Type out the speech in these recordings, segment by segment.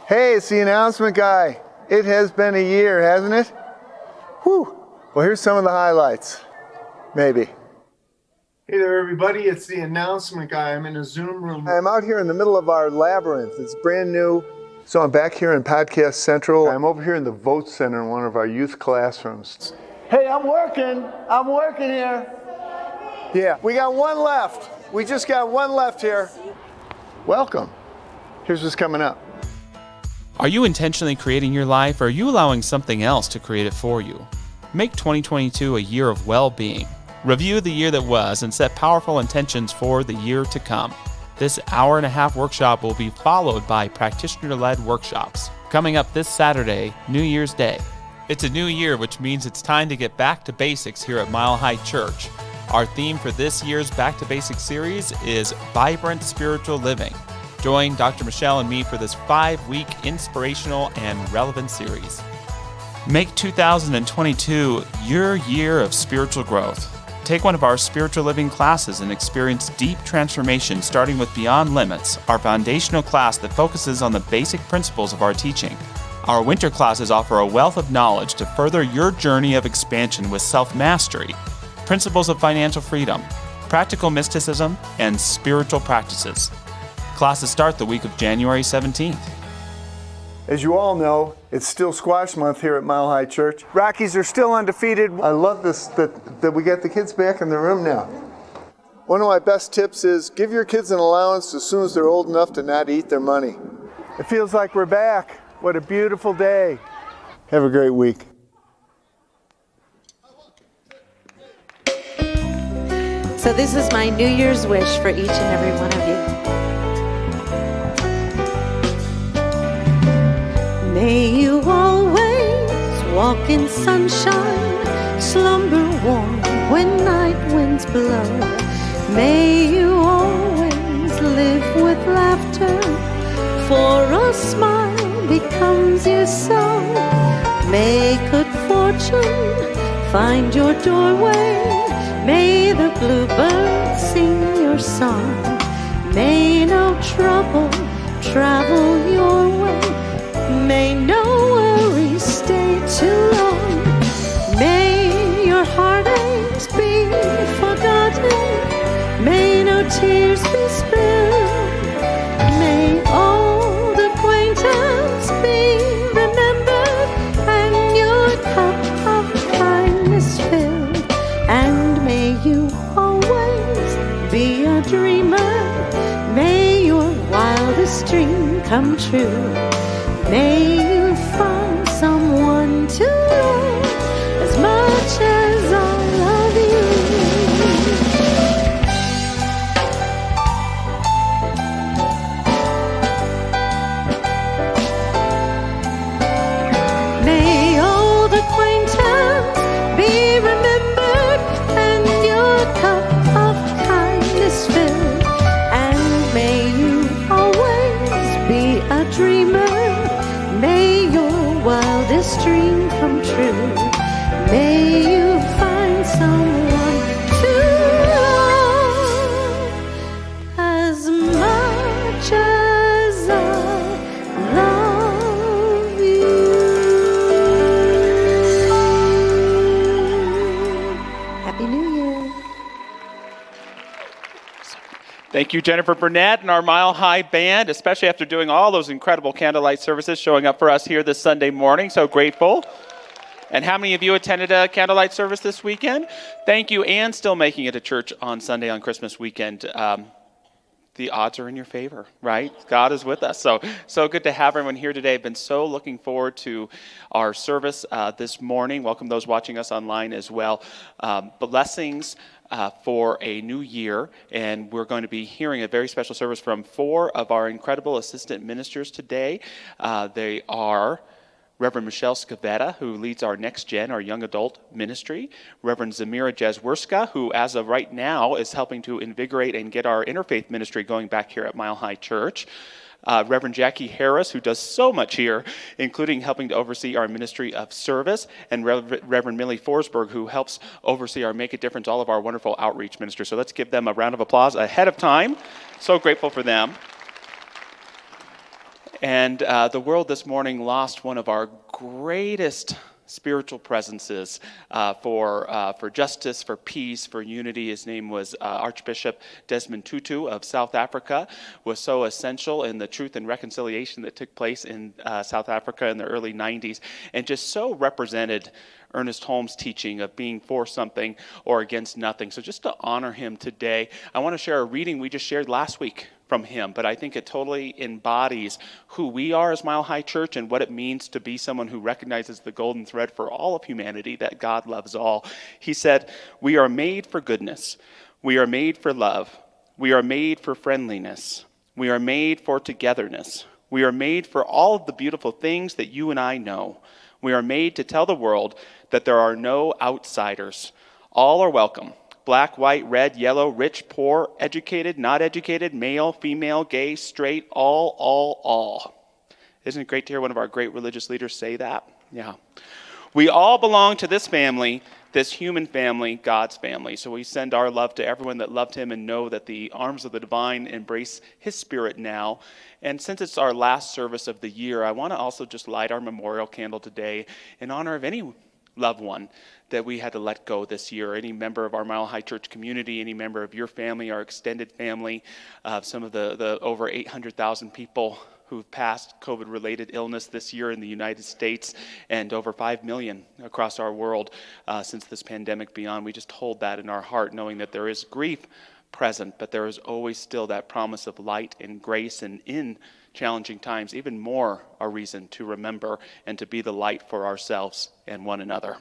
Hey, it's the announcement guy. It has been a year, hasn't it? Whew. Well, here's some of the highlights. Maybe. Hey there, everybody. It's the announcement guy. I'm in a Zoom room. I'm out here in the middle of our labyrinth. It's brand new. So I'm back here in Podcast Central. I'm over here in the Vote Center in one of our youth classrooms. Hey, I'm working here. Yeah, we got one left. We just got one left here. Welcome. Here's what's coming up. Are you intentionally creating your life, or are you allowing something else to create it for you? Make 2022 a year of well-being. Review the year that was and set powerful intentions for the year to come. This hour-and-a-half workshop will be followed by practitioner-led workshops. Coming up this Saturday, New Year's Day. It's a new year, which means it's time to get back to basics here at Mile High Church. Our theme for this year's Back to Basics series is Vibrant Spiritual Living. Join Dr. Michelle and me for this 5-week inspirational and relevant series. Make 2022 your year of spiritual growth. Take one of our spiritual living classes and experience deep transformation, starting with Beyond Limits, our foundational class that focuses on the basic principles of our teaching. Our winter classes offer a wealth of knowledge to further your journey of expansion with self-mastery, principles of financial freedom, practical mysticism, and spiritual practices. Classes start the week of January 17th. As you all know, it's still squash month here at Mile High Church. Rockies are still undefeated. I love this, that we got the kids back in the room now. One of my best tips is give your kids an allowance as soon as they're old enough to not eat their money. It feels like we're back. What a beautiful day. Have a great week. So this is my New Year's wish for each and every one of you. May you always walk in sunshine, slumber warm when night winds blow. May you always live with laughter, for a smile becomes your song. May good fortune find your doorway. May the bluebird sing your song. May no trouble travel your way. May no worries stay too long. May your heartaches be forgotten. May no tears be spilled. May old acquaintance be remembered, and your cup of kindness filled. And may you always be a dreamer. May your wildest dream come true. May you find someone to love as much as I love you. May old acquaintance be remembered, and your cup of kindness filled. And may you always be a dreamer. May your wildest dream come true. May you find someone to love as much as I love you. Happy New Year. Thank you, Jennifer Burnett and our Mile High Band, especially after doing all those incredible candlelight services, showing up for us here this Sunday morning. So grateful. And how many of you attended a candlelight service this weekend? Thank you, and still making it to church on Sunday on Christmas weekend. The odds are in your favor, right? God is with us. So good to have everyone here today. I've been so looking forward to our service this morning. Welcome those watching us online as well. Blessings for a new year, and we're going to be hearing a very special service from 4 of our incredible assistant ministers today. They are Reverend Michelle Scavetta, who leads our Next Gen, our young adult ministry. Reverend Zamira Jazwerska, who as of right now is helping to invigorate and get our interfaith ministry going back here at Mile High Church. Reverend Jackie Harris, who does so much here, including helping to oversee our ministry of service, and Reverend Millie Forsberg, who helps oversee our Make a Difference, all of our wonderful outreach ministers. So let's give them a round of applause ahead of time. So grateful for them. And the world this morning lost one of our greatest spiritual presences for justice, for peace, for unity. His name was Archbishop Desmond Tutu of South Africa, was so essential in the truth and reconciliation that took place in South Africa in the early 90s, and just so represented Ernest Holmes' teaching of being for something or against nothing. So just to honor him today, I want to share a reading we just shared last week from him, but I think it totally embodies who we are as Mile High Church and what it means to be someone who recognizes the golden thread for all of humanity, that God loves all. He said, "We are made for goodness. We are made for love. We are made for friendliness. We are made for togetherness. We are made for all of the beautiful things that you and I know. We are made to tell the world that there are no outsiders. All are welcome. Black, white, red, yellow, rich, poor, educated, not educated, male, female, gay, straight, all. Isn't it great to hear one of our great religious leaders say that? Yeah. We all belong to this family, this human family, God's family. So we send our love to everyone that loved him and know that the arms of the divine embrace his spirit now. And since it's our last service of the year, I want to also just light our memorial candle today in honor of any loved one that we had to let go this year, any member of our Mile High Church community, any member of your family, our extended family, some of the over 800,000 people who've passed COVID-related illness this year in the United States, and over 5 million across our world since this pandemic beyond. We just hold that in our heart, knowing that there is grief present, but there is always still that promise of light and grace, and in challenging times, even more a reason to remember and to be the light for ourselves and one another.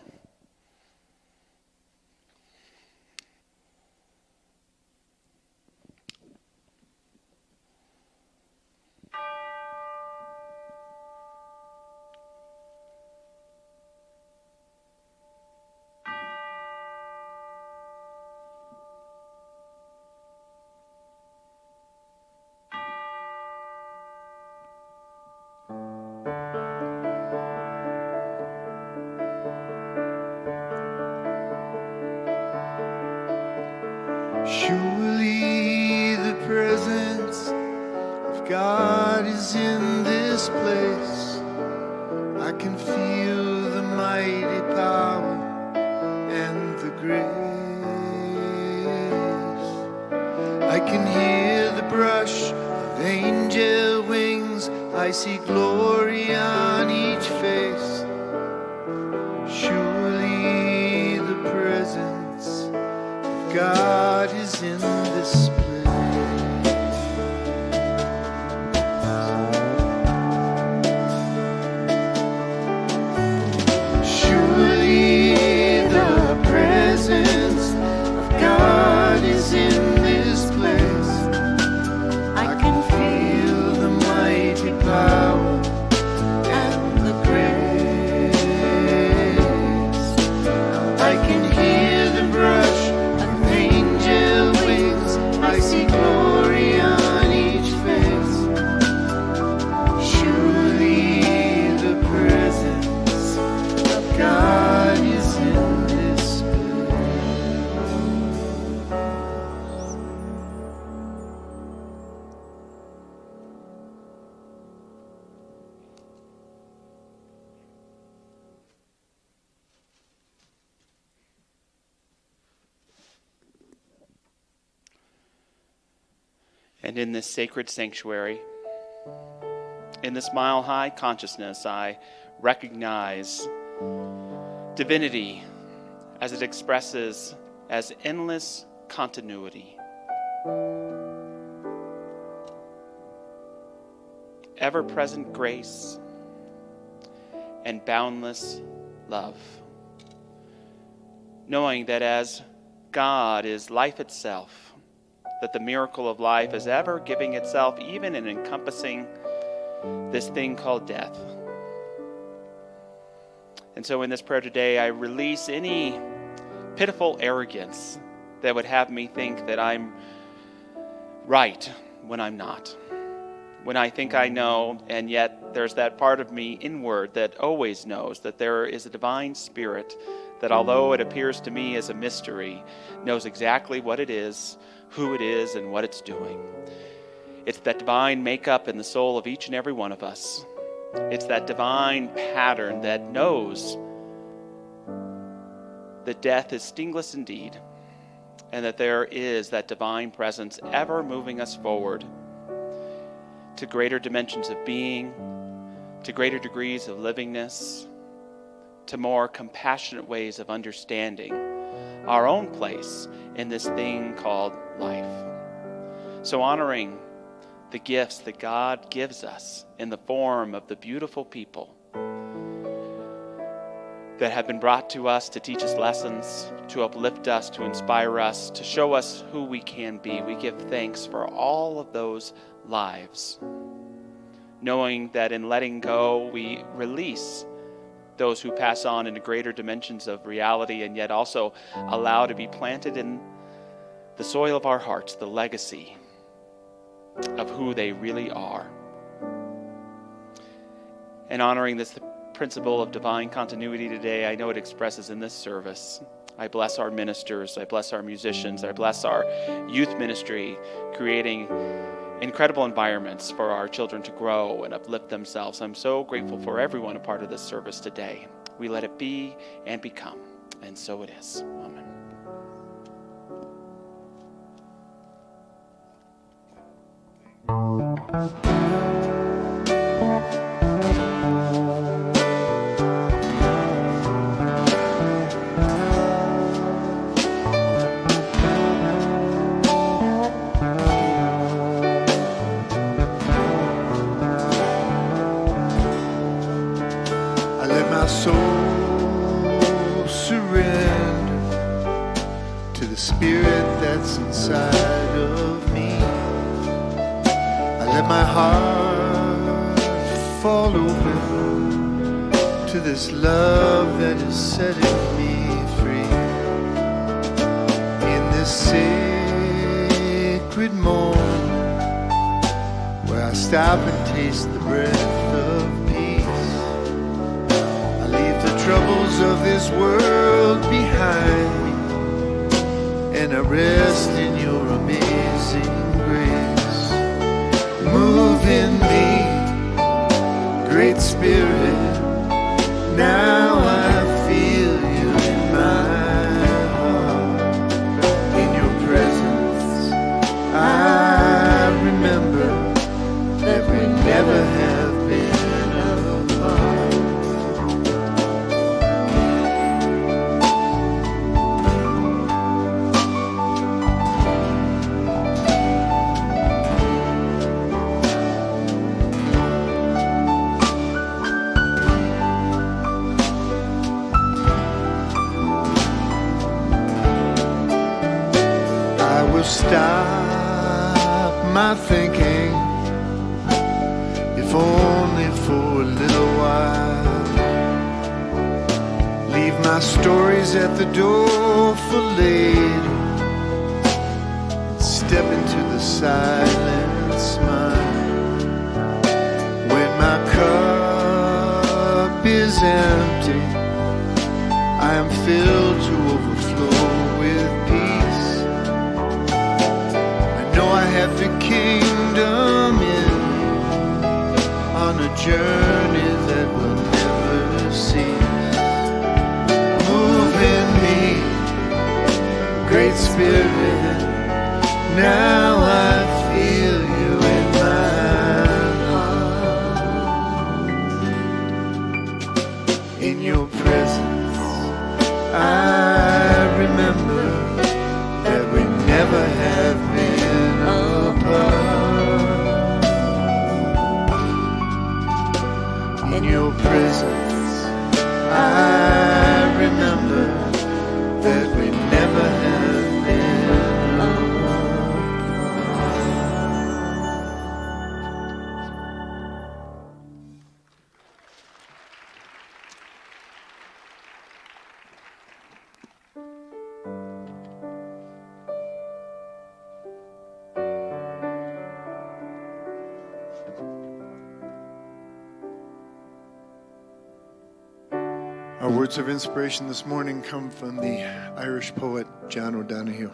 Surely the presence of God is in this place. I can feel the mighty power and the grace. I can hear the brush of angel wings. I see glory on each face. Surely the presence of God is in this place. Surely the presence of God is in this place. I can feel the mighty power and the grace. I can hear the brush of angel wings. I see glory on each face. Surely the presence of God is in this place. And in this sacred sanctuary, in this Mile High consciousness, I recognize divinity as it expresses as endless continuity, ever-present grace, and boundless love. Knowing that as God is life itself, that the miracle of life is ever giving itself, even in encompassing this thing called death. And so in this prayer today, I release any pitiful arrogance that would have me think that I'm right when I'm not. When I think I know, and yet there's that part of me inward that always knows that there is a divine spirit that, although it appears to me as a mystery, knows exactly what it is, who it is, and what it's doing. It's that divine makeup in the soul of each and every one of us. It's that divine pattern that knows that death is stingless indeed, and that there is that divine presence ever moving us forward to greater dimensions of being, to greater degrees of livingness, to more compassionate ways of understanding our own place in this thing called life. So honoring the gifts that God gives us in the form of the beautiful people that have been brought to us to teach us lessons, to uplift us, to inspire us, to show us who we can be. We give thanks for all of those lives, knowing that in letting go, we release those who pass on into greater dimensions of reality, and yet also allow to be planted in the soil of our hearts the legacy of who they really are. And honoring this principle of divine continuity today, I know it expresses in this service. I bless our ministers, I bless our musicians, I bless our youth ministry, creating incredible environments for our children to grow and uplift themselves. I'm so grateful for everyone a part of this service today. We let it be and become, and so it is. Amen. I let my soul surrender to the spirit that's inside of me. I let my heart fall open to this love that is setting me free. In this sacred moment where I stop and taste the breath of peace, I leave the troubles of this world behind me, and I rest in your amazing grace. Move in me, Great Spirit, now I feel you in my heart. In your presence, I remember that we never have been apart. I will stop my thinking, if only for a little while. Leave my stories at the door for later. Step into the silent smile. When my cup is empty, I am filled to overflow with peace. I know I have the kingdom in me, on a journey that will never cease. Move in me, Great Spirit, now I feel you in my heart. In your presence, I remember that we never have been apart. In your presence, I remember that we never have been apart. Our words of inspiration this morning come from the Irish poet John O'Donoghue.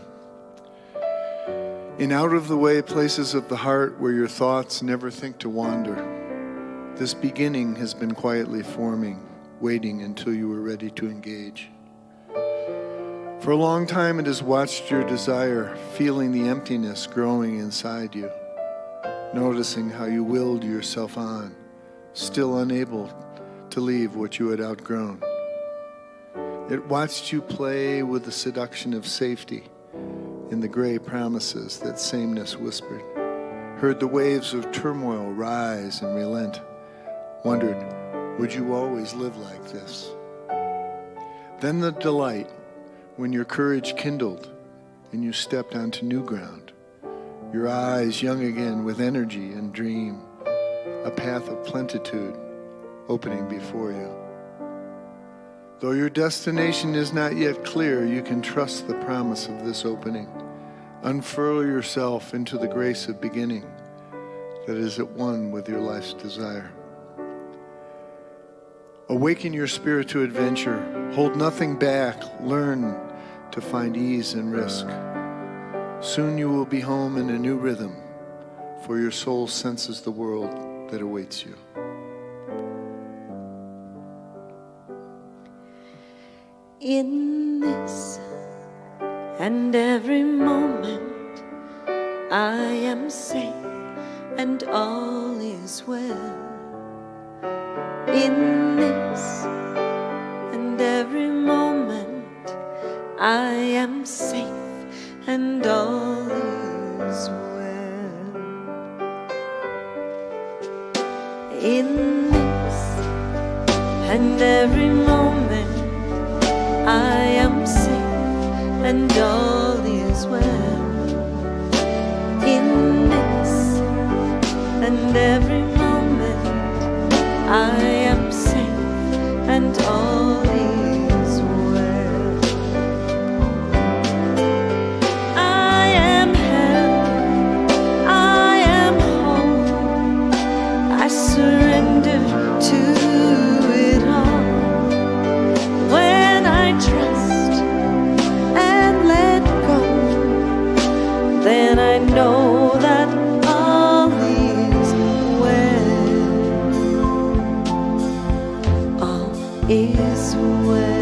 In out-of-the-way places of the heart where your thoughts never think to wander, this beginning has been quietly forming, waiting until you were ready to engage. For a long time it has watched your desire, feeling the emptiness growing inside you, noticing how you willed yourself on, still unable to leave what you had outgrown. It watched you play with the seduction of safety in the gray promises that sameness whispered, heard the waves of turmoil rise and relent, wondered, would you always live like this? Then the delight when your courage kindled and you stepped onto new ground, your eyes young again with energy and dream, a path of plenitude opening before you. Though your destination is not yet clear, you can trust the promise of this opening. Unfurl yourself into the grace of beginning that is at one with your life's desire. Awaken your spirit to adventure. Hold nothing back. Learn to find ease and risk. Soon you will be home in a new rhythm, for your soul senses the world that awaits you. In this and every moment, I am safe and all is well. In this and every moment, I am safe and all is well. In this and every moment, I am safe and all is well. In this and every moment, I am safe and all is well. I am held, I am whole, I surrender to it all. When I trust and let go, then I know that all is well. All is well.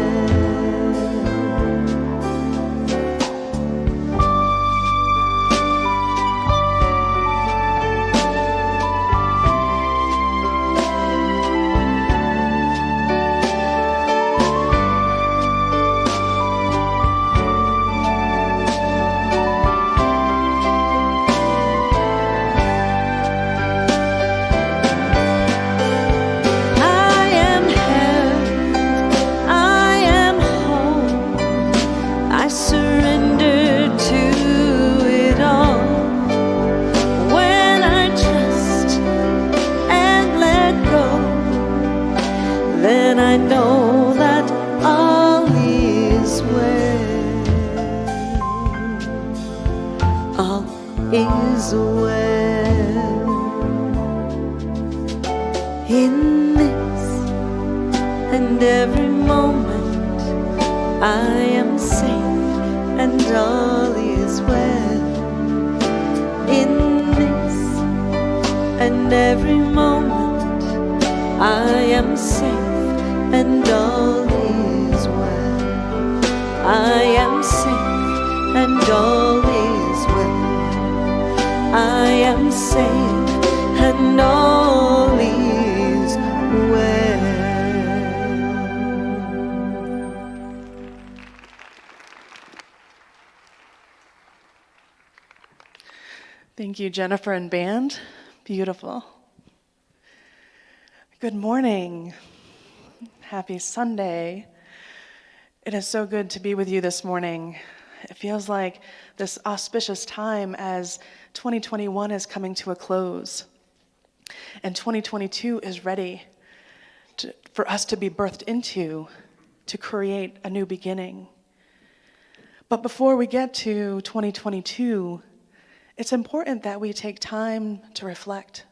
I know that all is well. All is well. In this and every moment, I am safe and all is well. In this and every moment, I am safe and all is well. I am safe and all is well. I am safe and all is well. Thank you, Jennifer and band. Beautiful. Good morning. Happy Sunday. It is so good to be with you this morning. It feels like this auspicious time as 2021 is coming to a close. And 2022 is ready for us to be birthed into, to create a new beginning. But before we get to 2022, it's important that we take time to reflect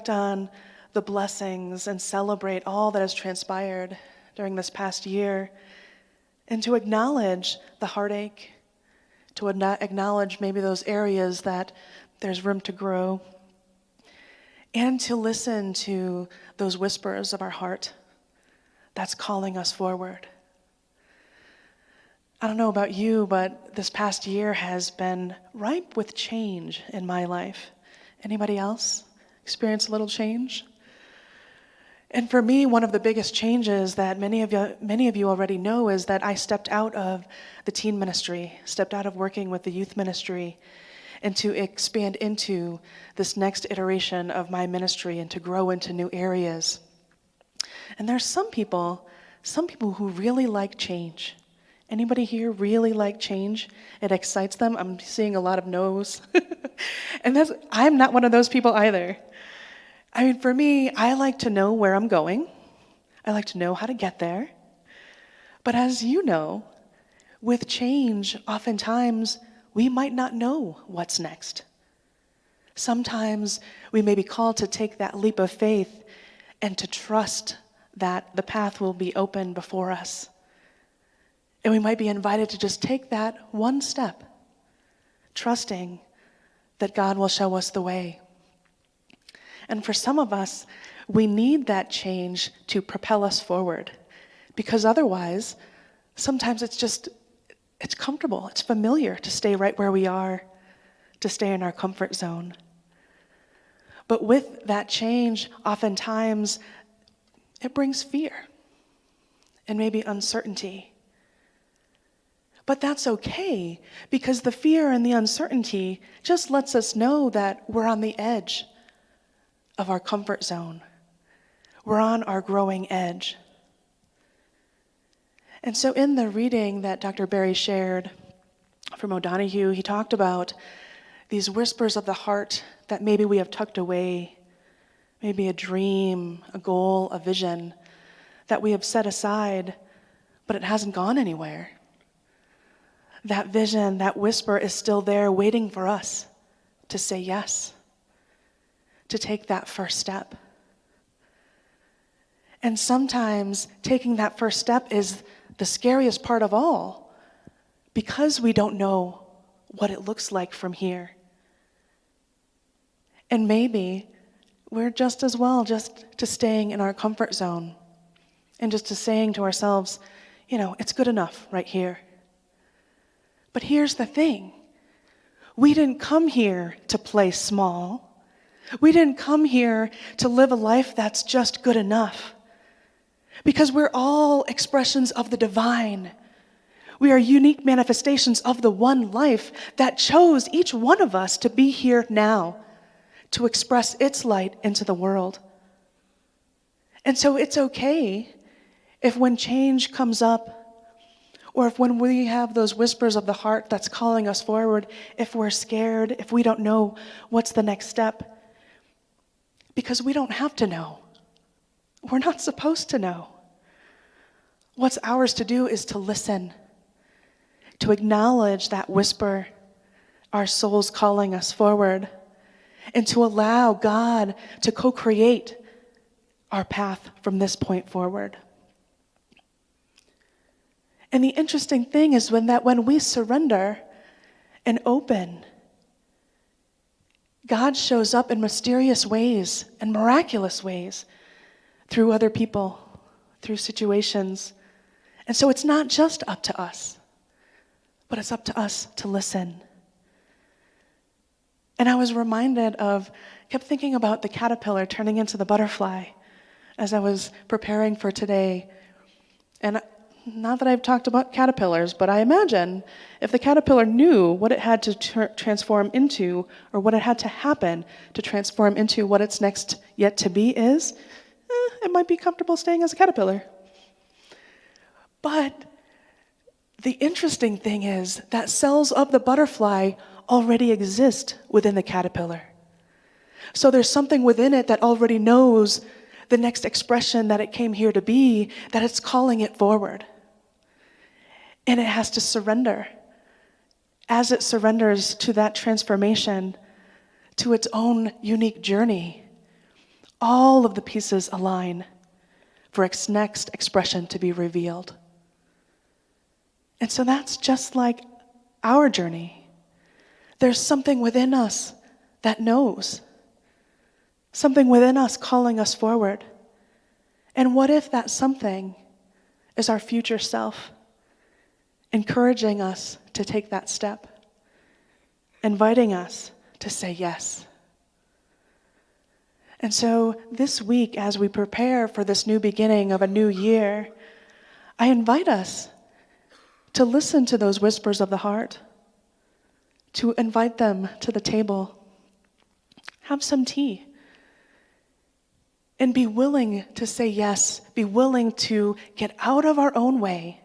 on the blessings and celebrate all that has transpired during this past year, and to acknowledge the heartache, to acknowledge maybe those areas that there's room to grow, and to listen to those whispers of our heart that's calling us forward. I don't know about you, but this past year has been ripe with change in my life. Anybody else experience a little change? And for me, one of the biggest changes that many of you already know is that I stepped out of the teen ministry, stepped out of working with the youth ministry, and to expand into this next iteration of my ministry and to grow into new areas. And there's some people who really like change. Anybody here really like change? It excites them. I'm seeing a lot of no's. And I'm not one of those people either. I mean, for me, I like to know where I'm going. I like to know how to get there. But as you know, with change, oftentimes we might not know what's next. Sometimes we may be called to take that leap of faith and to trust that the path will be open before us. And we might be invited to just take that one step, trusting that God will show us the way. And for some of us, we need that change to propel us forward, because otherwise, sometimes it's comfortable, it's familiar to stay right where we are, to stay in our comfort zone. But with that change, oftentimes, it brings fear and maybe uncertainty. But that's okay, because the fear and the uncertainty just lets us know that we're on the edge of our comfort zone. We're on our growing edge. And so in the reading that Dr. Barry shared from O'Donohue, he talked about these whispers of the heart that maybe we have tucked away, maybe a dream, a goal, a vision that we have set aside, but it hasn't gone anywhere. That vision, that whisper is still there waiting for us to say yes, to take that first step. And sometimes taking that first step is the scariest part of all, because we don't know what it looks like from here. And maybe we're just as well just to staying in our comfort zone and just to saying to ourselves, it's good enough right here. But here's the thing. We didn't come here to play small. We didn't come here to live a life that's just good enough. Because we're all expressions of the divine. We are unique manifestations of the one life that chose each one of us to be here now, to express its light into the world. And so it's okay if when change comes up, or if when we have those whispers of the heart that's calling us forward, if we're scared, if we don't know what's the next step, because we don't have to know. We're not supposed to know. What's ours to do is to listen, to acknowledge that whisper, our soul's calling us forward, and to allow God to co-create our path from this point forward. And the interesting thing is when we surrender and open, God shows up in mysterious ways and miraculous ways through other people, through situations. And so it's not just up to us, but it's up to us to listen. And I was kept thinking about the caterpillar turning into the butterfly as I was preparing for today. And not that I've talked about caterpillars, but I imagine if the caterpillar knew what it had to transform into, or what it had to happen to transform into what its next yet to be is, it might be comfortable staying as a caterpillar. But the interesting thing is that cells of the butterfly already exist within the caterpillar. So there's something within it that already knows the next expression that it came here to be, that it's calling it forward. And it has to surrender. As it surrenders to that transformation, to its own unique journey, all of the pieces align for its next expression to be revealed. And so that's just like our journey. There's something within us that knows, something within us calling us forward. And what if that something is our future self, encouraging us to take that step, inviting us to say yes? And so this week, as we prepare for this new beginning of a new year, I invite us to listen to those whispers of the heart, to invite them to the table, have some tea, and be willing to say yes, be willing to get out of our own way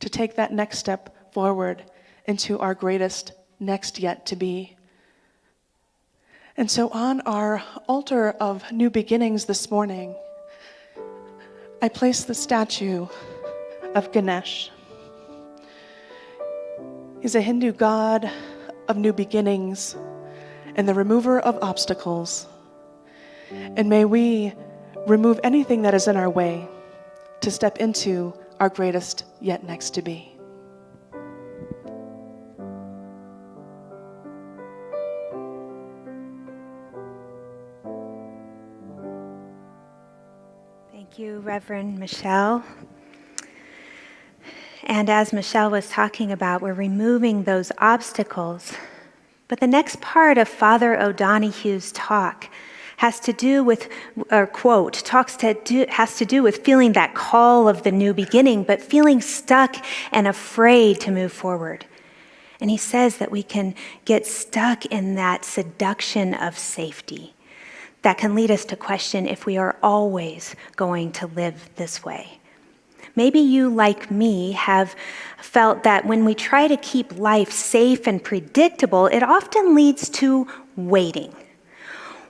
to take that next step forward into our greatest next yet to be. And so on our altar of new beginnings this morning, I place the statue of Ganesh. He's a Hindu god of new beginnings and the remover of obstacles. And may we remove anything that is in our way to step into our greatest yet next to be. Thank you, Reverend Michelle. And as Michelle was talking about, we're removing those obstacles. But the next part of Father O'Donoghue's talk has to do with, or quote, has to do with feeling that call of the new beginning, but feeling stuck and afraid to move forward. And he says that we can get stuck in that seduction of safety that can lead us to question if we are always going to live this way. Maybe you, like me, have felt that when we try to keep life safe and predictable, it often leads to waiting.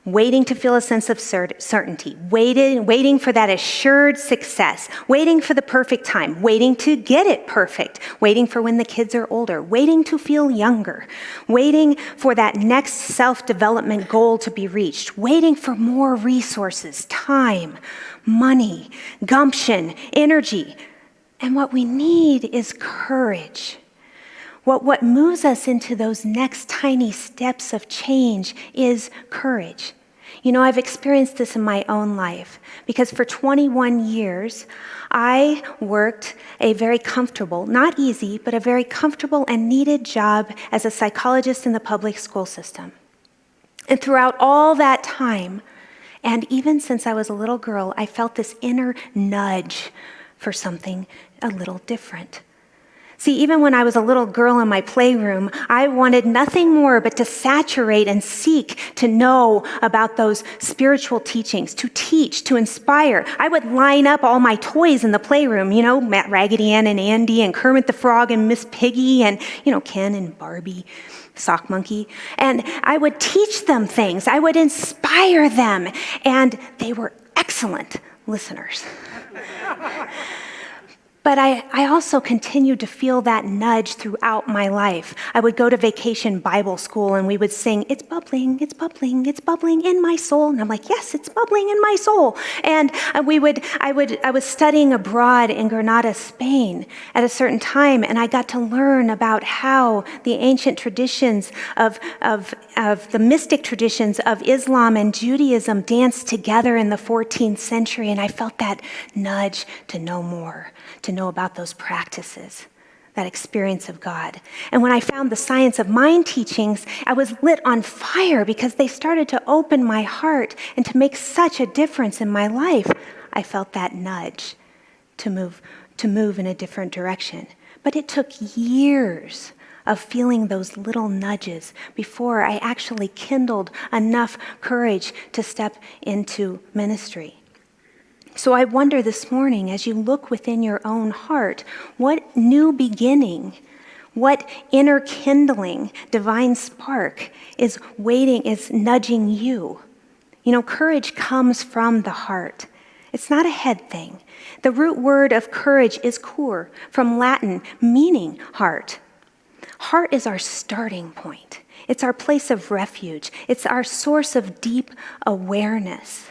Waiting to feel a sense of certainty, waiting for that assured success, waiting for the perfect time, waiting to get it perfect, waiting for when the kids are older, waiting to feel younger, waiting for that next self-development goal to be reached, waiting for more resources, time, money, gumption, energy. And what we need is courage. What moves us into those next tiny steps of change is courage. You know, I've experienced this in my own life because for 21 years, I worked a very comfortable, not easy, but a very comfortable and needed job as a psychologist in the public school system. And throughout all that time, and even since I was a little girl, I felt this inner nudge for something a little different. See, even when I was a little girl in my playroom, I wanted nothing more but to saturate and seek to know about those spiritual teachings, to teach, to inspire. I would line up all my toys in the playroom, you know, Raggedy Ann and Andy and Kermit the Frog and Miss Piggy and, you know, Ken and Barbie, Sock Monkey. And I would teach them things. I would inspire them. And they were excellent listeners. But I also continued to feel that nudge throughout my life. I would go to vacation Bible school and we would sing, "It's bubbling, it's bubbling, it's bubbling in my soul." And I'm like, yes, it's bubbling in my soul. And I was studying abroad in Granada, Spain at a certain time, and I got to learn about how the ancient traditions of the mystic traditions of Islam and Judaism danced together in the 14th century. And I felt that nudge to know more, to know about those practices, that experience of God. And when I found the science of mind teachings, I was lit on fire because they started to open my heart and to make such a difference in my life. I felt that nudge to move in a different direction. But it took years of feeling those little nudges before I actually kindled enough courage to step into ministry. So I wonder this morning, as you look within your own heart, what new beginning, what inner kindling, divine spark is nudging you? You know, courage comes from the heart. It's not a head thing. The root word of courage is cor, from Latin, meaning heart. Heart is our starting point. It's our place of refuge. It's our source of deep awareness.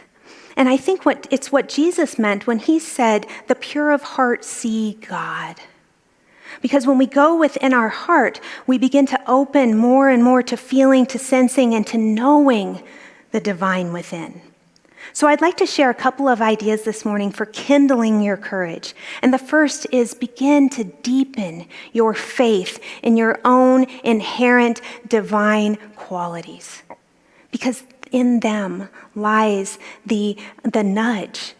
And I think it's what Jesus meant when he said, "The pure of heart see God." Because when we go within our heart, we begin to open more and more to feeling, to sensing, and to knowing the divine within. So I'd like to share a couple of ideas this morning for kindling your courage. And the first is begin to deepen your faith in your own inherent divine qualities. Because in them lies the nudge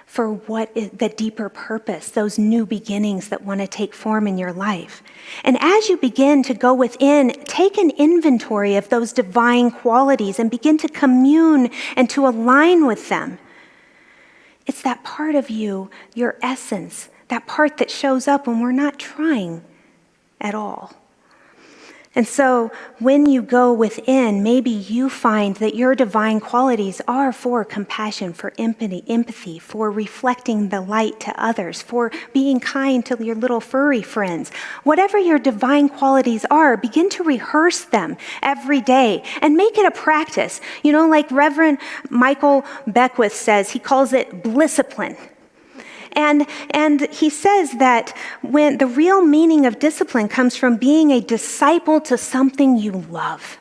for what is the deeper purpose, those new beginnings that want to take form in your life. And as you begin to go within, take an inventory of those divine qualities and begin to commune and to align with them. It's that part of you, your essence, that part that shows up when we're not trying at all. And so when you go within, maybe you find that your divine qualities are for compassion, for empathy, for reflecting the light to others, for being kind to your little furry friends. Whatever your divine qualities are, begin to rehearse them every day and make it a practice. You know, like Reverend Michael Beckwith says, he calls it blisscipline. And he says that when the real meaning of discipline comes from being a disciple to something you love.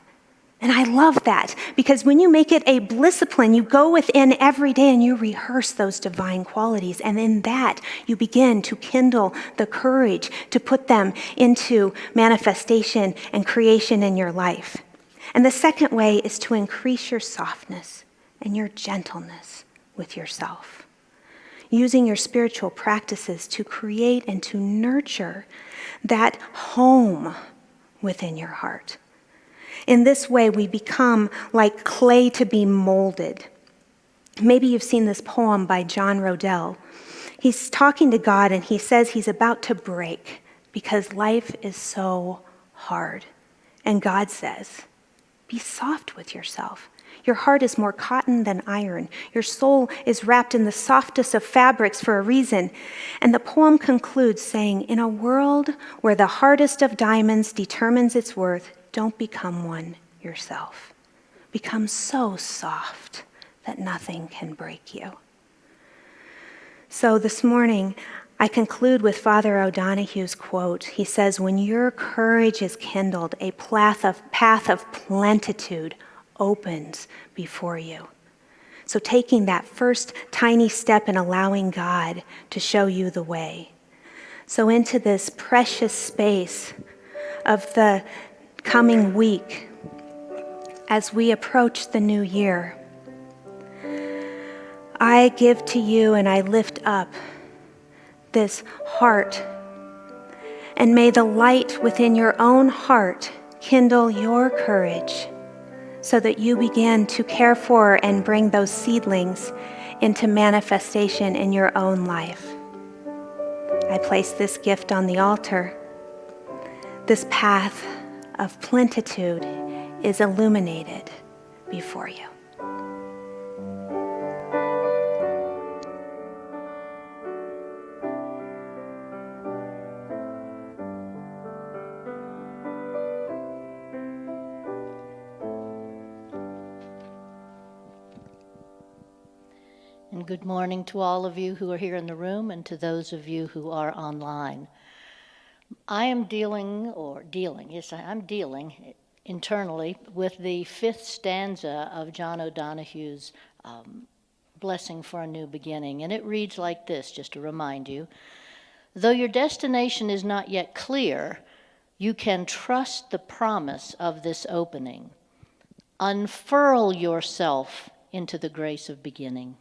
And I love that, because when you make it a blisscipline, you go within every day and you rehearse those divine qualities. And in that, you begin to kindle the courage to put them into manifestation and creation in your life. And the second way is to increase your softness and your gentleness with yourself, using your spiritual practices to create and to nurture that home within your heart. In this way, we become like clay to be molded. Maybe you've seen this poem by John Rodell. He's talking to God and he says he's about to break because life is so hard. And God says, be soft with yourself. Your heart is more cotton than iron. Your soul is wrapped in the softest of fabrics for a reason. And the poem concludes saying, in a world where the hardest of diamonds determines its worth, don't become one yourself. Become so soft that nothing can break you. So this morning, I conclude with Father O'Donohue's quote. He says, when your courage is kindled, a path of plenitude opens before you. So taking that first tiny step and allowing God to show you the way. So into this precious space of the coming week, as we approach the new year, I give to you and I lift up this heart. And may the light within your own heart kindle your courage, so that you begin to care for and bring those seedlings into manifestation in your own life. I place this gift on the altar. This path of plenitude is illuminated before you. And good morning to all of you who are here in the room and to those of you who are online. I'm dealing internally with the fifth stanza of John O'Donohue's Blessing for a New Beginning. And it reads like this, just to remind you. Though your destination is not yet clear, you can trust the promise of this opening. Unfurl yourself into the grace of beginning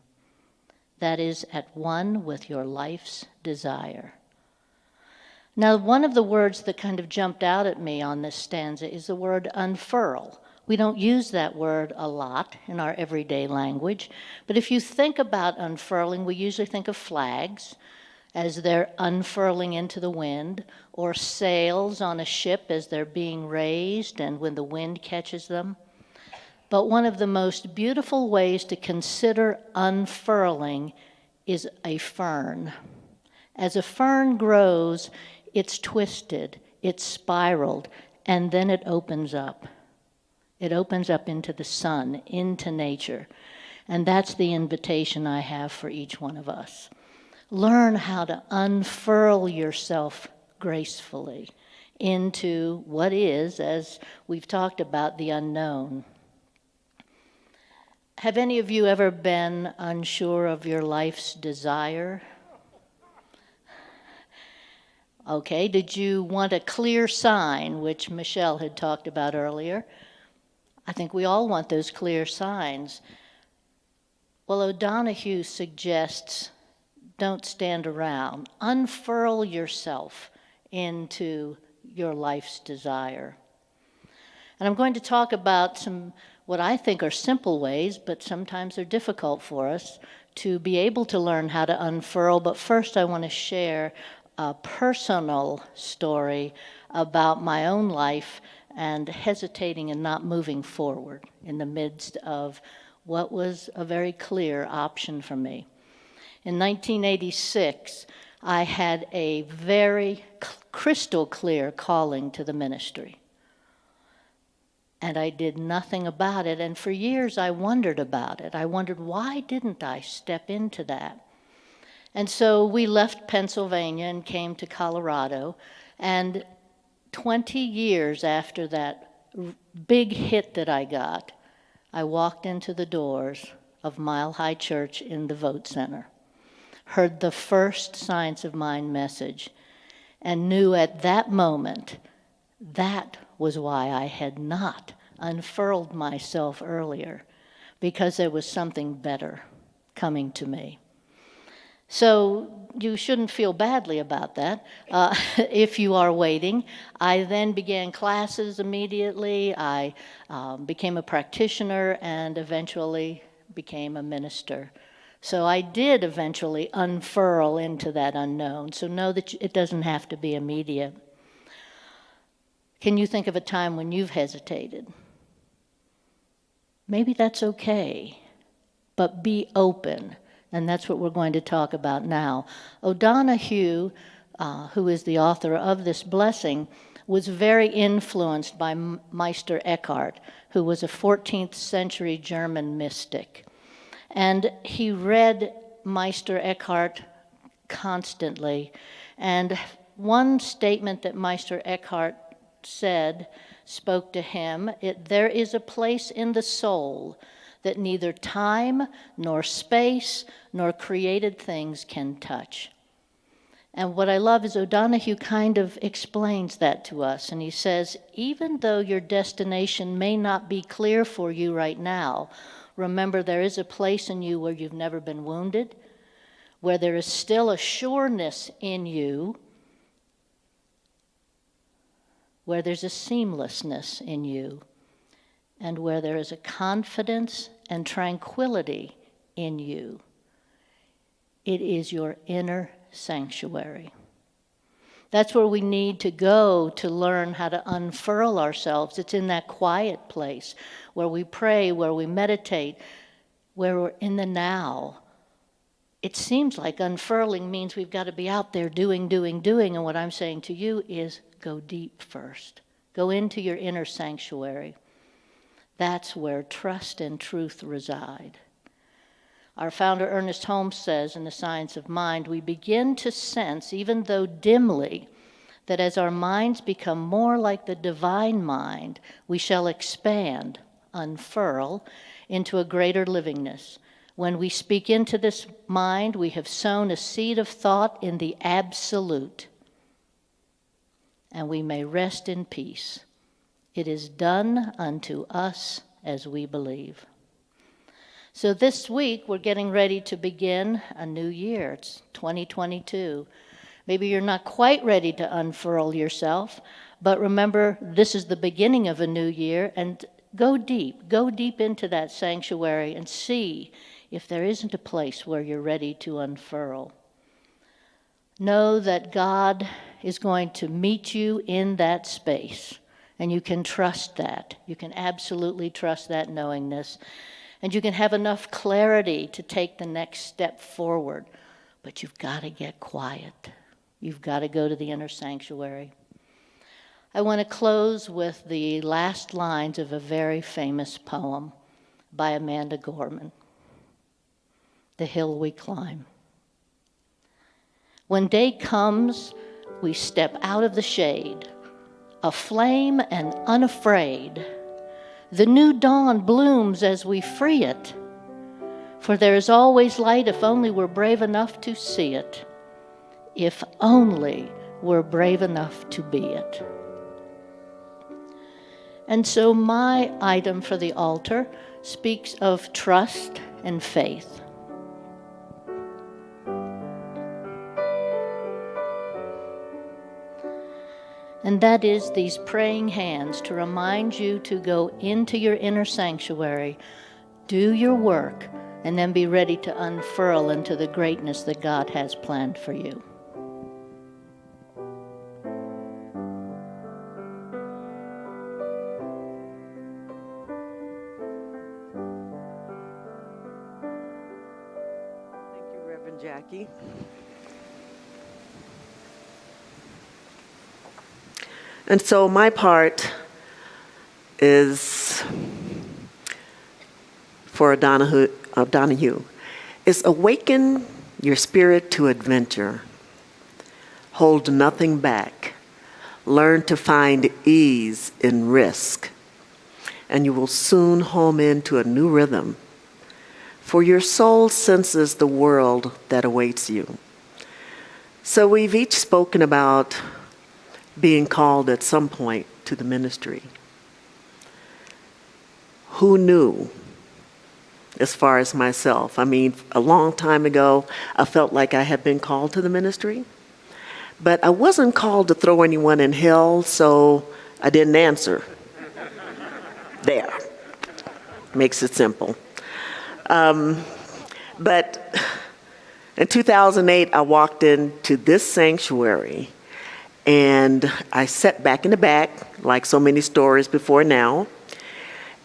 that is at one with your life's desire. Now, one of the words that kind of jumped out at me on this stanza is the word unfurl. We don't use that word a lot in our everyday language, but if you think about unfurling, we usually think of flags as they're unfurling into the wind, or sails on a ship as they're being raised and when the wind catches them. But one of the most beautiful ways to consider unfurling is a fern. As a fern grows, it's twisted, it's spiraled, and then it opens up. It opens up into the sun, into nature. And that's the invitation I have for each one of us. Learn how to unfurl yourself gracefully into what is, as we've talked about, the unknown. Have any of you ever been unsure of your life's desire? Okay, did you want a clear sign, which Michelle had talked about earlier? I think we all want those clear signs. Well, O'Donohue suggests don't stand around. Unfurl yourself into your life's desire. And I'm going to talk about some what I think are simple ways, but sometimes they're difficult for us to be able to learn how to unfurl. But first I want to share a personal story about my own life and hesitating and not moving forward in the midst of what was a very clear option for me. In 1986, I had a very crystal clear calling to the ministry. And I did nothing about it. And for years, I wondered about it. I wondered, why didn't I step into that? And so we left Pennsylvania and came to Colorado. And 20 years after that big hit that I got, I walked into the doors of Mile High Church in the Vote Center, heard the first Science of Mind message, and knew at that moment that was why I had not unfurled myself earlier, because there was something better coming to me. So you shouldn't feel badly about that if you are waiting. I then began classes immediately. I became a practitioner and eventually became a minister. So I did eventually unfurl into that unknown. So know that it doesn't have to be immediate. Can you think of a time when you've hesitated? Maybe that's okay, but be open. And that's what we're going to talk about now. O'Donohue, who is the author of this blessing, was very influenced by Meister Eckhart, who was a 14th century German mystic. And he read Meister Eckhart constantly. And one statement that Meister Eckhart said spoke to him, there is a place in the soul that neither time, nor space, nor created things can touch. And what I love is O'Donohue kind of explains that to us. And he says, even though your destination may not be clear for you right now, remember there is a place in you where you've never been wounded, where there is still a sureness in you, where there's a seamlessness in you, and where there is a confidence and tranquility in you. It is your inner sanctuary. That's where we need to go to learn how to unfurl ourselves. It's in that quiet place where we pray, where we meditate, where we're in the now. It seems like unfurling means we've got to be out there doing. And what I'm saying to you is go deep first. Go into your inner sanctuary. That's where trust and truth reside. Our founder, Ernest Holmes, says in The Science of Mind, we begin to sense, even though dimly, that as our minds become more like the divine mind, we shall expand, unfurl, into a greater livingness. When we speak into this mind, we have sown a seed of thought in the absolute, and we may rest in peace. It is done unto us as we believe. So this week, we're getting ready to begin a new year. It's 2022. Maybe you're not quite ready to unfurl yourself, but remember, this is the beginning of a new year, and go deep into that sanctuary and see if there isn't a place where you're ready to unfurl. Know that God is going to meet you in that space. And you can trust that. You can absolutely trust that knowingness. And you can have enough clarity to take the next step forward. But you've got to get quiet. You've got to go to the inner sanctuary. I want to close with the last lines of a very famous poem by Amanda Gorman, The Hill We Climb. When day comes, we step out of the shade, aflame and unafraid. The new dawn blooms as we free it, for there is always light if only we're brave enough to see it, if only we're brave enough to be it. And so my item for the altar speaks of trust and faith. And that is these praying hands to remind you to go into your inner sanctuary, do your work, and then be ready to unfurl into the greatness that God has planned for you. Thank you, Reverend Jackie. And so my part is for Donahue is awaken your spirit to adventure. Hold nothing back. Learn to find ease in risk, and you will soon home into a new rhythm. For your soul senses the world that awaits you. So we've each spoken about being called at some point to the ministry. Who knew? As far as myself, I mean, a long time ago, I felt like I had been called to the ministry, but I wasn't called to throw anyone in hell, so I didn't answer. There. Makes it simple. But in 2008, I walked into this sanctuary, and I sat back in the back, like so many stories before now,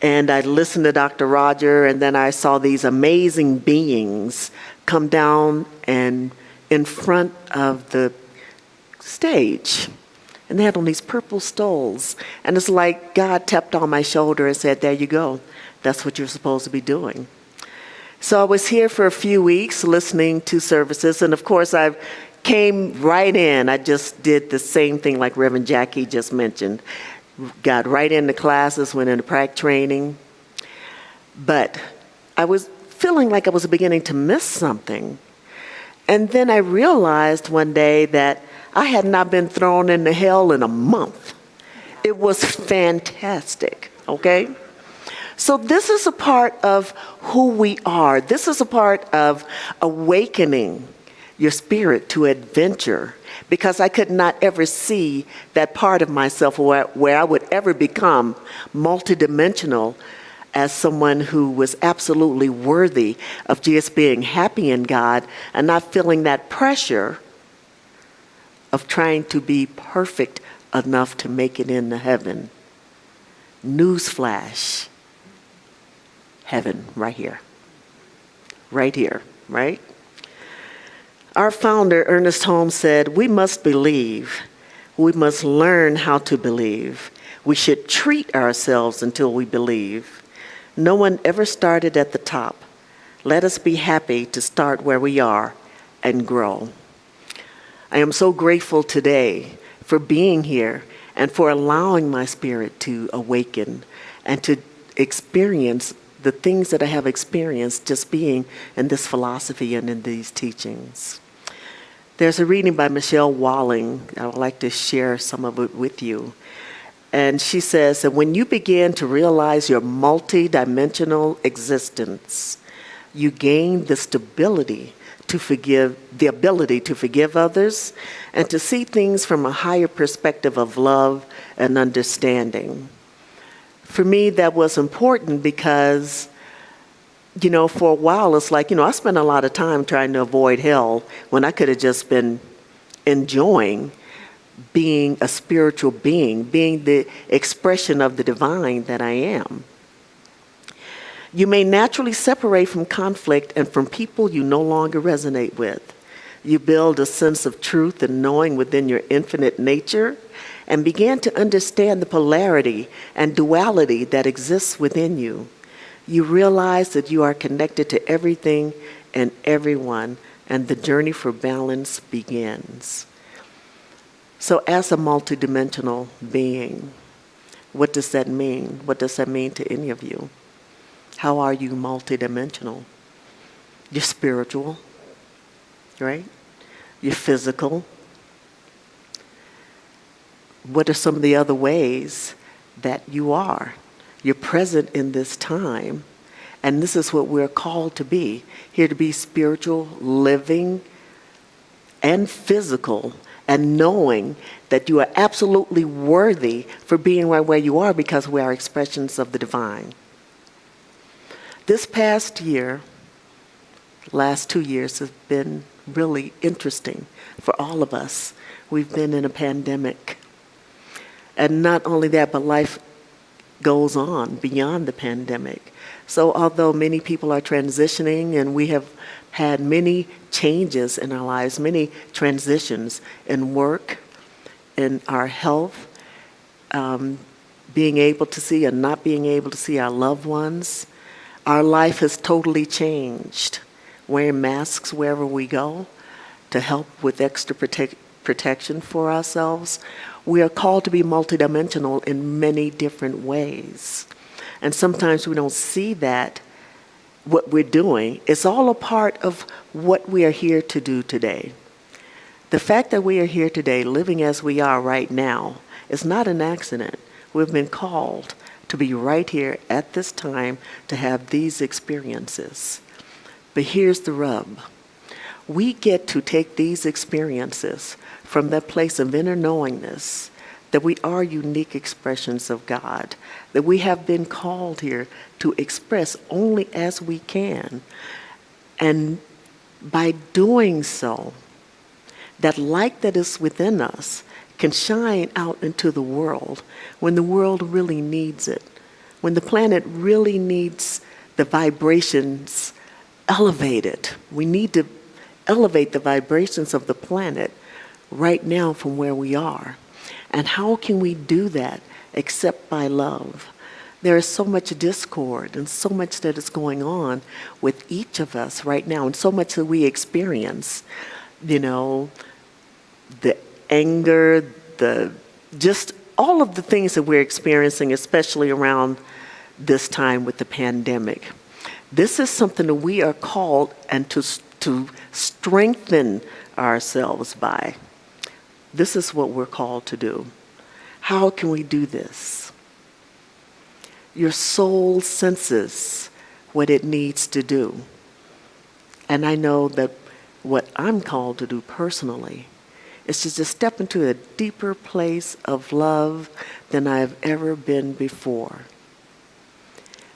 and I listened to Dr. Roger, and then I saw these amazing beings come down and in front of the stage. And they had on these purple stoles. And it's like God tapped on my shoulder and said, there you go. That's what you're supposed to be doing. So I was here for a few weeks listening to services. And of course, I came right in. I just did the same thing like Reverend Jackie just mentioned. Got right into classes, went into prac training. But I was feeling like I was beginning to miss something. And then I realized one day that I had not been thrown into hell in a month. It was fantastic, okay? So this is a part of who we are. This is a part of awakening your spirit to adventure, because I could not ever see that part of myself where I would ever become multidimensional as someone who was absolutely worthy of just being happy in God and not feeling that pressure of trying to be perfect enough to make it into heaven. Newsflash. Heaven, right here. Right here, right? Our founder, Ernest Holmes, said, we must believe. We must learn how to believe. We should treat ourselves until we believe. No one ever started at the top. Let us be happy to start where we are and grow. I am so grateful today for being here and for allowing my spirit to awaken and to experience the things that I have experienced just being in this philosophy and in these teachings. There's a reading by Michelle Walling. I would like to share some of it with you. And she says that when you begin to realize your multi-dimensional existence, you gain the ability to forgive others and to see things from a higher perspective of love and understanding. For me, that was important because, for a while, it's like, I spent a lot of time trying to avoid hell when I could have just been enjoying being a spiritual being, being the expression of the divine that I am. You may naturally separate from conflict and from people you no longer resonate with. You build a sense of truth and knowing within your infinite nature and begin to understand the polarity and duality that exists within you. You realize that you are connected to everything and everyone, and the journey for balance begins. So as a multidimensional being, what does that mean? What does that mean to any of you? How are you multidimensional? You're spiritual, right? You're physical. What are some of the other ways that you are? You're present in this time, and this is what we're called to be. Here to be spiritual, living, and physical, and knowing that you are absolutely worthy for being right where you are because we are expressions of the divine. This past year, last 2 years, has been really interesting for all of us. We've been in a pandemic. And not only that, but life goes on beyond the pandemic. So although many people are transitioning and we have had many changes in our lives, many transitions in work, in our health, being able to see and not being able to see our loved ones, our life has totally changed. Wearing masks wherever we go to help with extra protection for ourselves. We are called to be multidimensional in many different ways. And sometimes we don't see that, what we're doing. It's all a part of what we are here to do today. The fact that we are here today, living as we are right now, is not an accident. We've been called to be right here at this time to have these experiences. But here's the rub. We get to take these experiences from that place of inner knowingness that we are unique expressions of God, that we have been called here to express only as we can. And by doing so, that light that is within us can shine out into the world when the world really needs it, when the planet really needs the vibrations elevated. We need to elevate the vibrations of the planet right now from where we are. And how can we do that except by love? There is so much discord and so much that is going on with each of us right now, and so much that we experience, the anger, just all of the things that we're experiencing, especially around this time with the pandemic. This is something that we are called and to strengthen ourselves by. This is what we're called to do. How can we do this? Your soul senses what it needs to do. And I know that what I'm called to do personally is to just step into a deeper place of love than I've ever been before.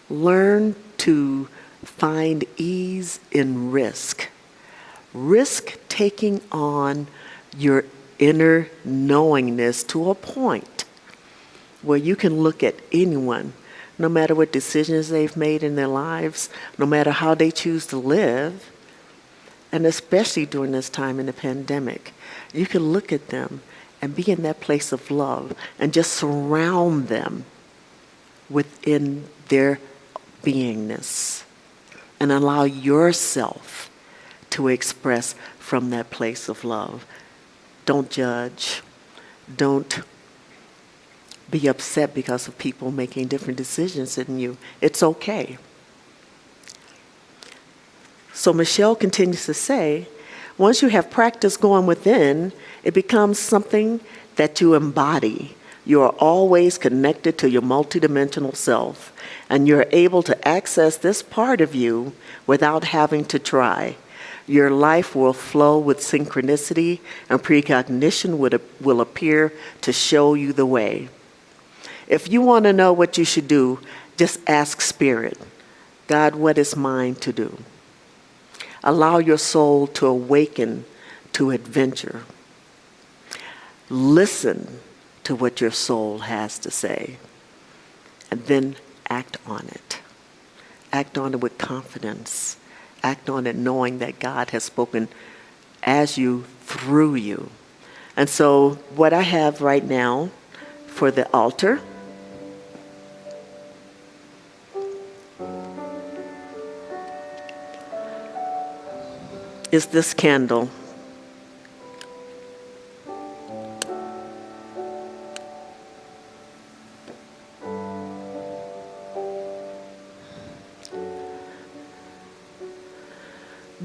Learn to find ease in risk. Risk taking on your inner knowingness to a point where you can look at anyone, no matter what decisions they've made in their lives, no matter how they choose to live, and especially during this time in the pandemic, you can look at them and be in that place of love and just surround them within their beingness and allow yourself to express from that place of love. Don't judge. Don't be upset because of people making different decisions than you. It's okay. So Michelle continues to say, once you have practice going within, it becomes something that you embody. You are always connected to your multidimensional self, and you're able to access this part of you without having to try. Your life will flow with synchronicity, and precognition will appear to show you the way. If you want to know what you should do, just ask Spirit, God, what is mine to do? Allow your soul to awaken to adventure. Listen to what your soul has to say, and then act on it. Act on it with confidence. Act on it knowing that God has spoken as you, through you. And so what I have right now for the altar is this candle.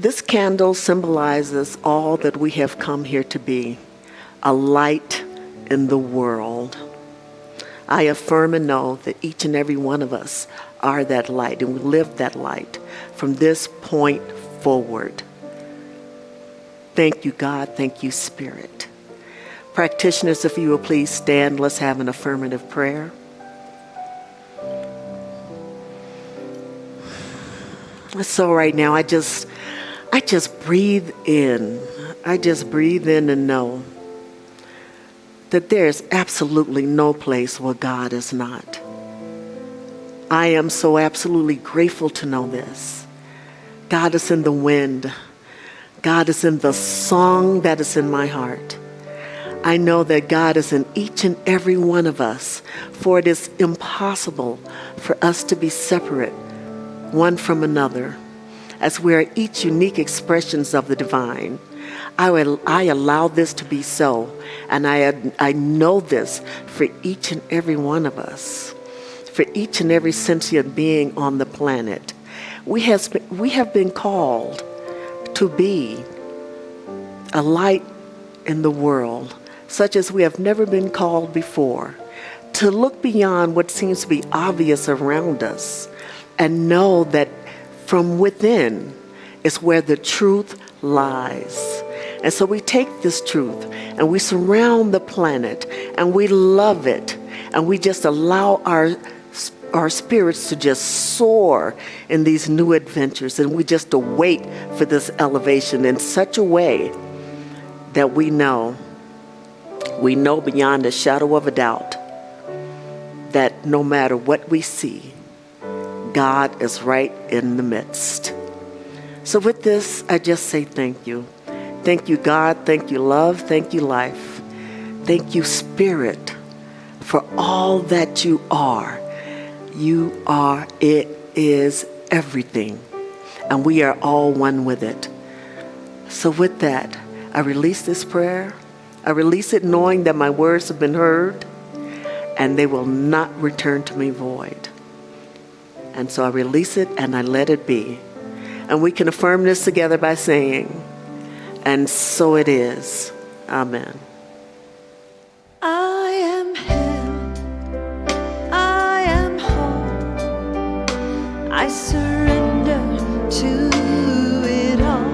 this candle symbolizes all that we have come here to be, a light in the world. I affirm and know that each and every one of us are that light, and we live that light from this point forward. Thank you, God. Thank you, Spirit. Practitioners, if you will please stand, let's have an affirmative prayer. So right now, I just breathe in. I just breathe in and know that there's absolutely no place where God is not. I am so absolutely grateful to know this. God is in the wind. God is in the song that is in my heart. I know that God is in each and every one of us, for it is impossible for us to be separate one from another, as we are each unique expressions of the divine. I allow this to be so, and I know this for each and every one of us, for each and every sentient being on the planet. We have been called to be a light in the world, such as we have never been called before, to look beyond what seems to be obvious around us and know that from within is where the truth lies. And so we take this truth and we surround the planet and we love it, and we just allow our spirits to just soar in these new adventures, and we just await for this elevation in such a way that we know beyond a shadow of a doubt that no matter what we see, God is right in the midst. So with this, I just say thank you. Thank you, God. Thank you, love. Thank you, life. Thank you, Spirit, for all that you are. You are, it is everything. And we are all one with it. So with that, I release this prayer. I release it knowing that my words have been heard and they will not return to me void. And so I release it and I let it be. And we can affirm this together by saying, and so it is. Amen. I am held, I am whole, I surrender to it all.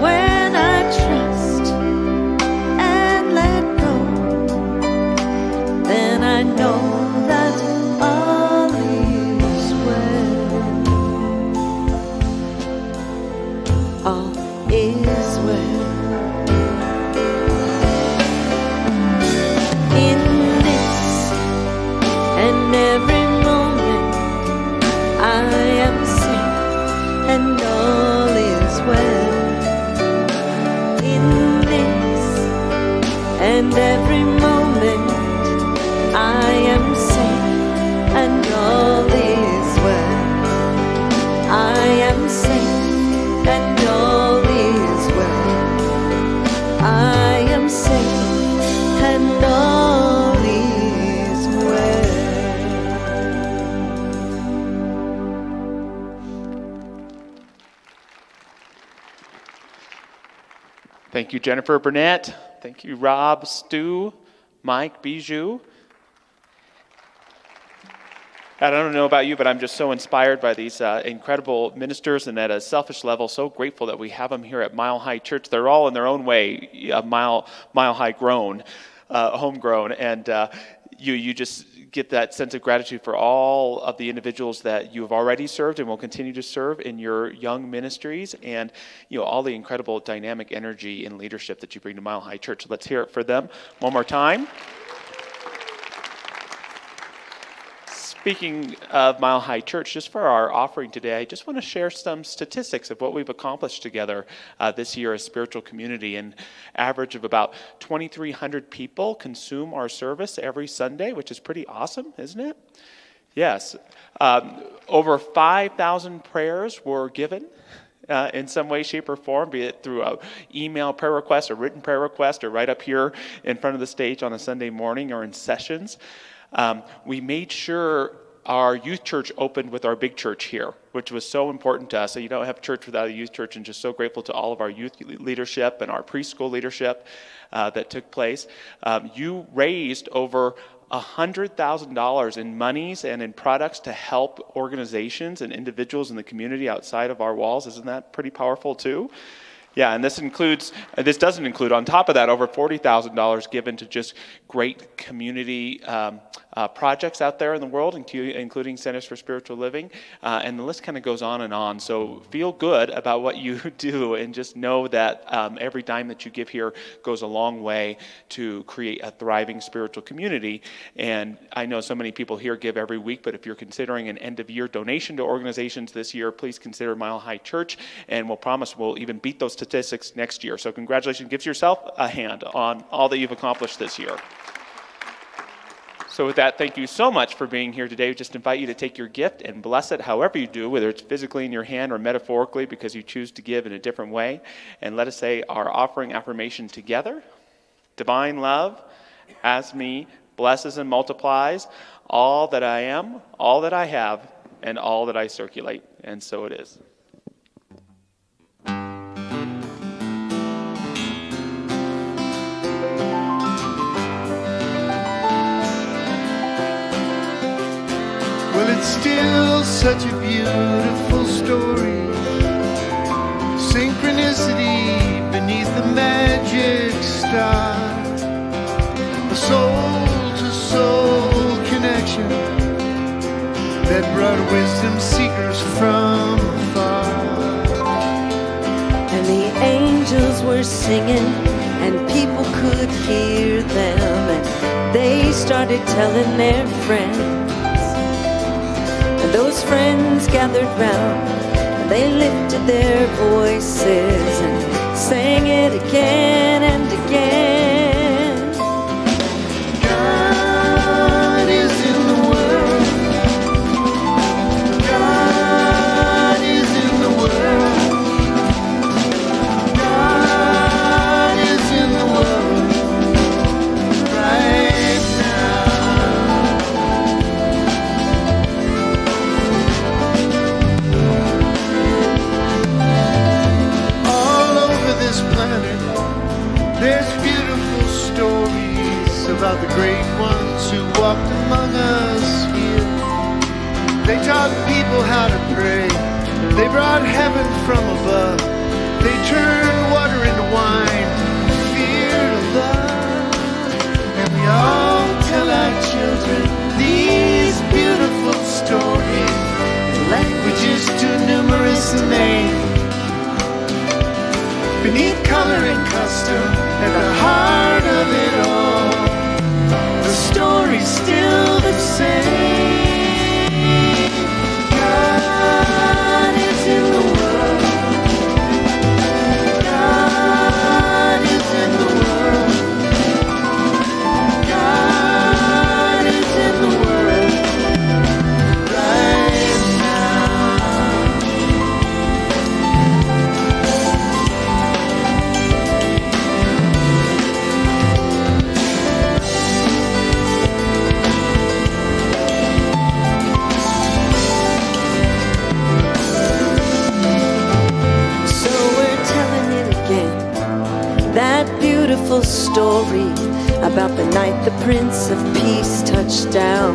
When I trust and let go, then I know that all is well. All is well. In this and every moment, I am safe and all is well. In this and every moment, I am safe and all is well. I am safe and all is well. I am safe and all is well. Thank you, Jennifer Burnett. Thank you, Rob, Stu, Mike, Bijou. I don't know about you, but I'm just so inspired by these incredible ministers, and at a selfish level, so grateful that we have them here at Mile High Church. They're all in their own way mile high grown, homegrown, and you just get that sense of gratitude for all of the individuals that you have already served and will continue to serve in your young ministries, and all the incredible dynamic energy and leadership that you bring to Mile High Church. Let's hear it for them one more time. Speaking of Mile High Church, just for our offering today, I just want to share some statistics of what we've accomplished together this year as spiritual community. An average of about 2,300 people consume our service every Sunday, which is pretty awesome, isn't it? Yes. Over 5,000 prayers were given in some way, shape, or form, be it through an email prayer request, a written prayer request, or right up here in front of the stage on a Sunday morning or in sessions. We made sure our youth church opened with our big church here, which was so important to us. So you don't have church without a youth church, and just so grateful to all of our youth leadership and our preschool leadership that took place. You raised over $100,000 in monies and in products to help organizations and individuals in the community outside of our walls. Isn't that pretty powerful too? Yeah, and this doesn't include on top of that over $40,000 given to just great community projects out there in the world, including Centers for Spiritual Living, and the list kind of goes on and on. So feel good about what you do, and just know that every dime that you give here goes a long way to create a thriving spiritual community. And I know so many people here give every week, but if you're considering an end-of-year donation to organizations this year, please consider Mile High Church, and we'll promise we'll even beat those statistics next year. So congratulations. Give yourself a hand on all that you've accomplished this year. So with that, thank you so much for being here today. We just invite you to take your gift and bless it however you do, whether it's physically in your hand or metaphorically because you choose to give in a different way. And let us say our offering affirmation together. Divine love, as me, blesses and multiplies all that I am, all that I have, and all that I circulate. And so it is. Well, it's still such a beautiful story. Synchronicity beneath the magic star. A soul-to-soul connection that brought wisdom seekers from afar. And the angels were singing, and people could hear them, and they started telling their friends. And those friends gathered round, and they lifted their voices and sang it again and again. God is in the world. God is in the world. God is in the world right now. All over this planet, there's beautiful stories about the great ones who walked among us here. They taught people how to pray. They brought heaven from above. They turned water into wine, fear to love. And we all tell our children these beautiful stories in languages too numerous to name. Beneath color and custom, at the heart of it all, the story's still the same. God is in the world. God is in the world. God is in the world right now. So we're telling it again, that beautiful story about the night the Prince of Peace touched down,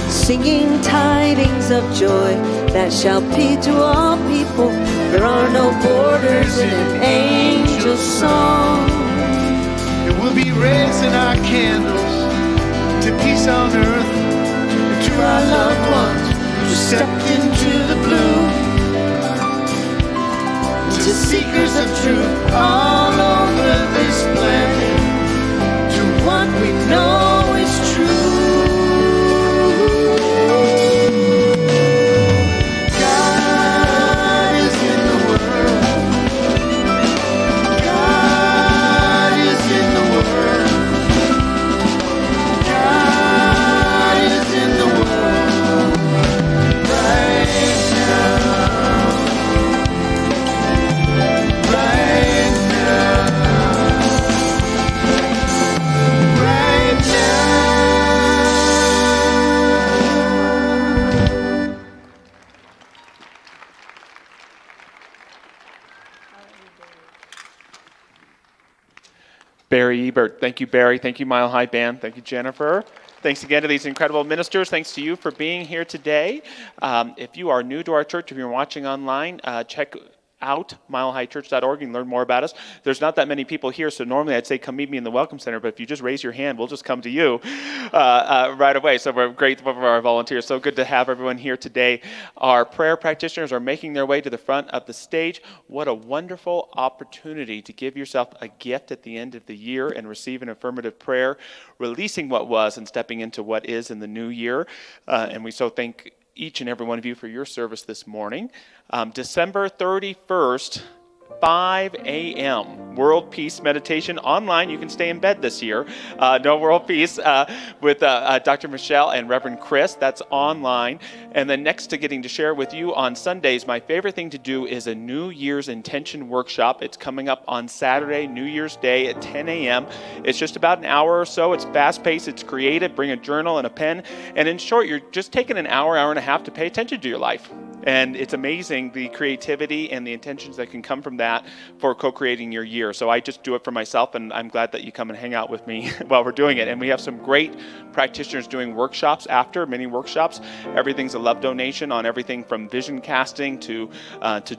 singing tidings of joy that shall be to all people. There are no borders in an angel's song. And we'll be raising our candles to peace on earth and to our loved ones who stepped into the blue. To seekers of truth all over this planet, to what we know is true. God is in the world. God is in the world. God is in the world right now. Right now. Barry Ebert. Thank you, Barry. Thank you, Mile High Band. Thank you, Jennifer. Thanks again to these incredible ministers. Thanks to you for being here today. If you are new to our church, if you're watching online, check out milehighchurch.org and learn more about us. There's not that many people here, so normally I'd say come meet me in the Welcome Center, but if you just raise your hand, we'll just come to you right away. So we're grateful for our volunteers. So good to have everyone here today. Our prayer practitioners are making their way to the front of the stage. What a wonderful opportunity to give yourself a gift at the end of the year and receive an affirmative prayer, releasing what was and stepping into what is in the new year. And we so thank each and every one of you for your service this morning. December 31st, 5 a.m. World Peace Meditation online. You can stay in bed this year. No World Peace with Dr. Michelle and Reverend Chris. That's online. And then next to getting to share with you on Sundays, my favorite thing to do is a New Year's Intention Workshop. It's coming up on Saturday, New Year's Day at 10 a.m. It's just about an hour or so. It's fast-paced. It's creative. Bring a journal and a pen. And in short, you're just taking an hour and a half to pay attention to your life. And it's amazing the creativity and the intentions that can come from that for co-creating your year. So I just do it for myself, and I'm glad that you come and hang out with me while we're doing it. And we have some great practitioners doing workshops after, mini workshops. Everything's a love donation on everything from vision casting to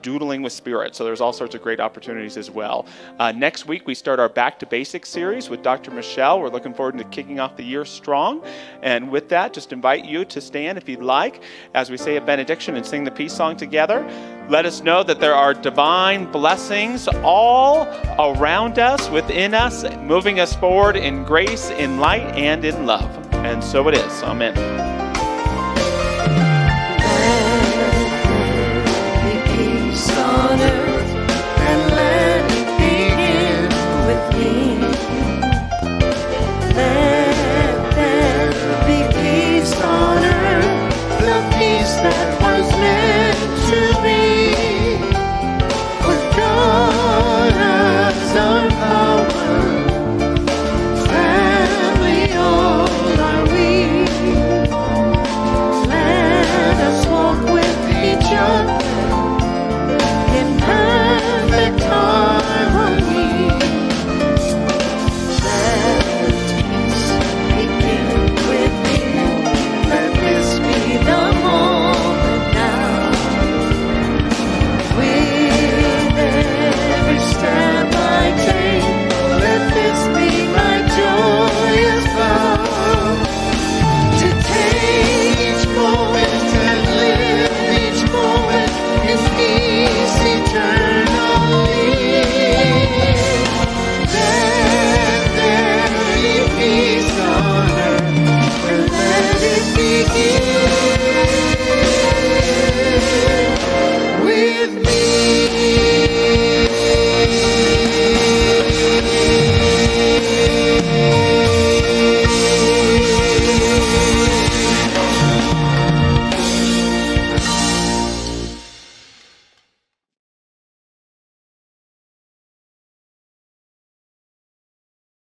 doodling with spirit. So there's all sorts of great opportunities as well. Next week, we start our Back to Basics series with Dr. Michelle. We're looking forward to kicking off the year strong. And with that, just invite you to stand if you'd like as we say a benediction and sing the peace song together. Let us know that there are divine blessings all around us, within us, moving us forward in grace, in light, and in love. And so it is. Amen.